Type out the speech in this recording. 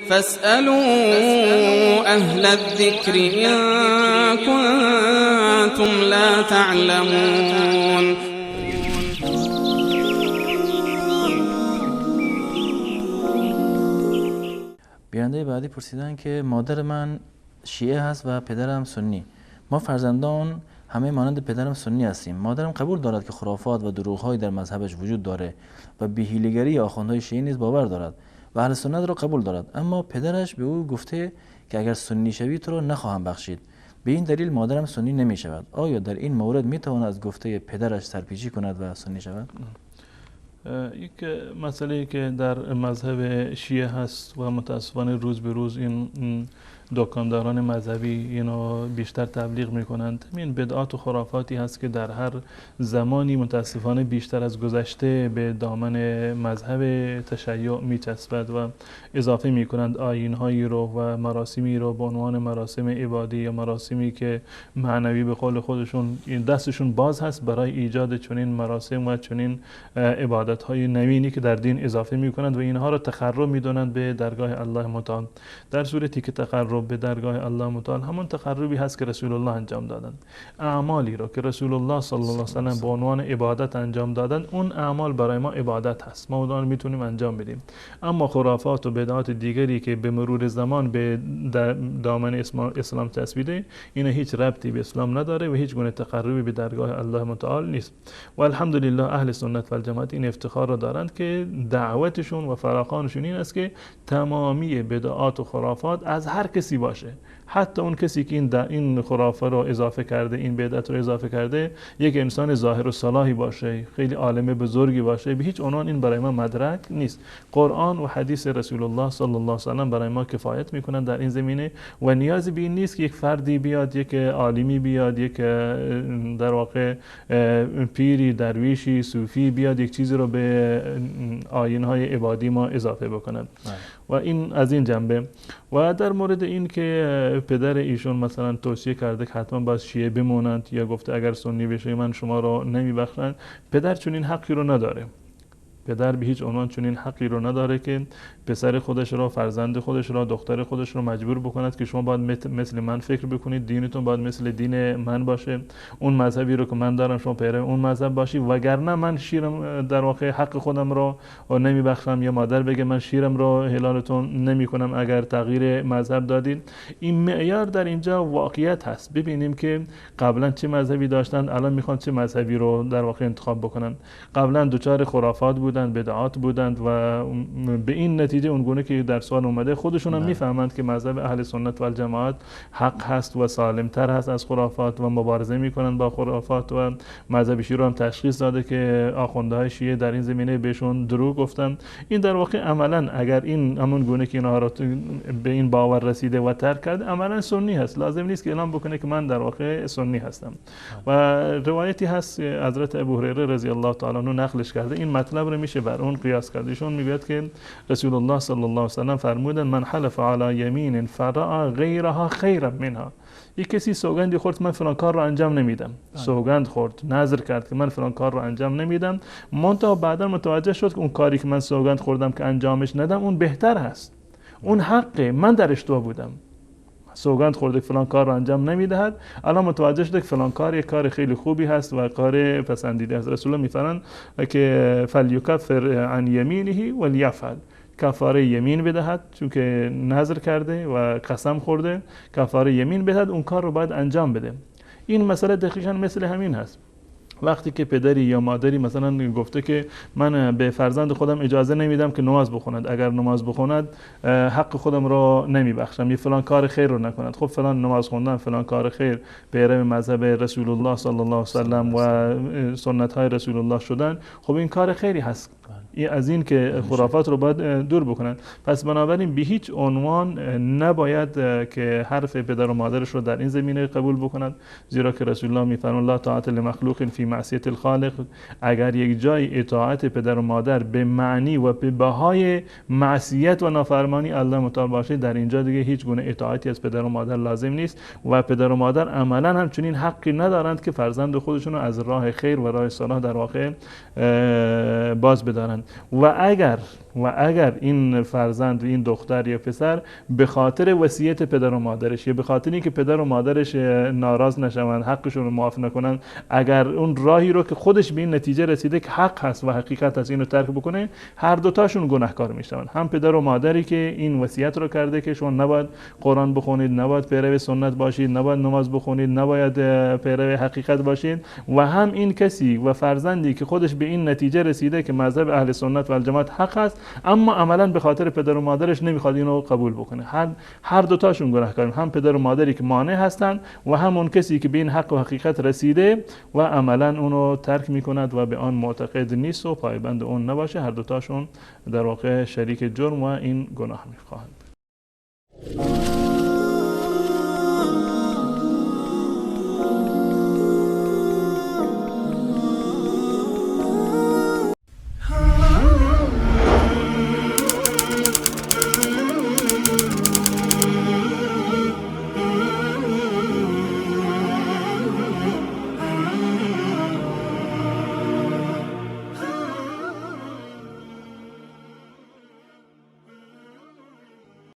فاسألوا أهل الذكر إن كنتم لا تعلمون. بیانده بعدی پرسیدن که مادر من شیعه هست و پدرم سنی. ما فرزندان همه مانند پدرم سنی هستیم. مادرم قبول دارد که خرافات و دروغ‌هایی در مذهبش وجود داره و به حیله‌گری آخوندهای شیعه نیز باور دارد و اهل سنت را قبول دارد، اما پدرش به او گفته که اگر سنی شوی تو را نخواهم بخشید. به این دلیل مادرم سنی نمی شود. آیا در این مورد می تواند از گفته پدرش سرپیچی کند و سنی شود؟ یک مسئله که در مذهب شیعه هست و متاسفانه روز به روز این دکانداران مذهبی اینو بیشتر تبلیغ میکنند، این بدعات و خرافاتی هست که در هر زمانی متاسفانه بیشتر از گذشته به دامن مذهب تشیع میچسبد و اضافه میکنند آیین‌هایی رو و مراسمی رو به عنوان مراسم عبادی یا مراسمی که معنوی به قول خودشون دستشون باز هست برای ایجاد چنین مراسم و چنین عبادت‌های نوینی که در دین اضافه میکنند و اینها را تقرب میدونند به درگاه الله متعال، در صورتی که تقرب به درگاه الله متعال همون تقربی هست که رسول الله انجام دادند. اعمالی رو که رسول الله صلی الله علیه و سلم به عنوان عبادت انجام دادند، اون اعمال برای ما عبادت هست، ما اون میتونیم انجام بدیم. اما خرافات و بدعات دیگری که به مرور زمان به دامن اسلام چسبیده، این هیچ ربطی به اسلام نداره و هیچ گونه تقربی به درگاه الله متعال نیست. و الحمدلله اهل سنت و الجماعت این افتخار را دارند که دعوتشون و فراخوانشون این است که تمامی بدعات و خرافات از هر کسی باشه، حتی اون کسی که این خرافه رو اضافه کرده، این بدعت رو اضافه کرده، یک انسان ظاهر و صلاحی باشه، خیلی عالم بزرگی باشه، به هیچ عنوان این برای ما مدرک نیست. قرآن و حدیث رسول الله صلی الله علیه و سلم برای ما کفایت میکنن در این زمینه و نیازی به این نیست که یک فردی بیاد، یک عالمی بیاد، یک در واقع پیری، درویشی، صوفی بیاد یک چیزی رو به آیین‌های عبادی ما اضافه بکنن. و این از این جنبه. و در مورد این که پدر ایشون مثلا توصیه کرده که حتما باید شیعه بمونند یا گفته اگر سنی بشه من شما رو نمیبخشند، پدر چنین حقی رو نداره. پدر به هیچ عنوان چنین حقی رو نداره که پسر خودش را، فرزند خودش را، دختر خودش را مجبور بکند که شما باید مثل من فکر بکنید، دینتون باید مثل دین من باشه، اون مذهبی رو که من دارم شما پیرو اون مذهب باشی، وگرنه من شیرم در واقع حق خودم رو نمیبخشم، یا مادر بگه من شیرم رو حلالتون نمیکنم اگر تغییر مذهب دادید. این معیار در اینجا واقعیت هست. ببینیم که قبلا چه مذهبی داشتن، الان میخوان چه مذهبی رو در واقع انتخاب بکنن. قبلا دچار خرافات بودند، بدعات بودند و به این نتیجه اونگونه که در سوال اومده خودشون هم میفهمند که مذهب اهل سنت و الجماعت حق هست و سالمتر هست از خرافات و مبارزه میکنن با خرافات و مذهب شیعه رو هم تشخیص داده که آخوندهای شیعه در این زمینه بهشون دروغ گفتن. این در واقع عملا اگر این همون گونه که اینها رو به این باور رسیده و ترک کرده عملا سنی هست، لازم نیست که اعلام بکنه که من در واقع سنی هستم. و روایتی هست حضرت ابو هریره رضی الله تعالی عنه نقلش کرده، این مطلب رو میشه بر اون قیاس کرد. ایشون میگوید که رسول الله صلی الله علیه و سلم فرمودن من حلف علی یمین فرع غیرها خیرا منها. یک کسی سوگندی خورد من فلان کار رو انجام نمیدم، سوگند خورد، نذر کرد که من فلان کار رو انجام نمیدم، منتها بعدا متوجه شد که اون کاری که من سوگند خوردم که انجامش ندم اون بهتر هست، اون حقه، من در اشتباه بودم، سوگند خورده فلان کار رو انجام نمیدهد، الان متوجه شده که فلان کار یک کار خیلی خوبی هست و کار پسندیده است. رسول الله میفرمایند که فلیکفر عن یمینه ولیفعل، کفاره یمین بدهد چون که نذر کرده و قسم خورده، کفاره یمین بدهد، اون کار رو باید انجام بده. این مسئله دقیقاً مثل همین هست. وقتی که پدری یا مادری مثلا گفته که من به فرزند خودم اجازه نمیدم که نماز بخوند، اگر نماز بخوند حق خودم رو نمیبخشم، یا فلان کار خیر رو نکند، خب فلان نماز خوندن، فلان کار خیر، پیرو مذهب رسول الله صلی الله علیه و سلم و سنت های رسول الله شدن، خب این کار خیری هست. از این که خرافات رو باید دور بکنن. پس بنابراین به هیچ عنوان نباید که حرف پدر و مادرش رو در این زمینه قبول بکنند، زیرا که رسول الله میفرمایند لا طاعت لمخلوق فی معصیت الخالق. اگر یک جای اطاعت پدر و مادر به معنی و به بهای معصیت و نافرمانی الله متعال باشه، در اینجا دیگه هیچ گونه اطاعتی از پدر و مادر لازم نیست و پدر و مادر عملا هم چنین حقی ندارند که فرزند خودشون رو از راه خیر و راه صلاح در واقع باز بدارند. و اگر و اگر این فرزند، این دختر یا پسر به خاطر وصیت پدر و مادرش یا به خاطر اینکه پدر و مادرش ناراض نشوند، حقشون رو معاف نکنن، اگر اون راهی رو که خودش به این نتیجه رسیده که حق هست و حقیقت هست اینو ترک بکنه، هر دوتاشون گناهکار میشن. هم پدر و مادری که این وصیت رو کرده که شما نباید قرآن بخونید، نباید پیرو سنت باشید، نباید نماز بخونید، نباید پیرو حقیقت باشید، و هم این کسی و فرزندی که خودش به این نتیجه رسیده که مذهب اهل سنت و الجماعت حق است، اما عملا به خاطر پدر و مادرش نمیخواد اینو قبول بکنه. هر دوتاشون گناهکارن، هم پدر و مادری که مانع هستن و هم اون کسی که به این حق و حقیقت رسیده و عملا اونو ترک میکند و به آن معتقد نیست و پایبند اون نباشه. هر دوتاشون در واقع شریک جرم و این گناه میخواهند.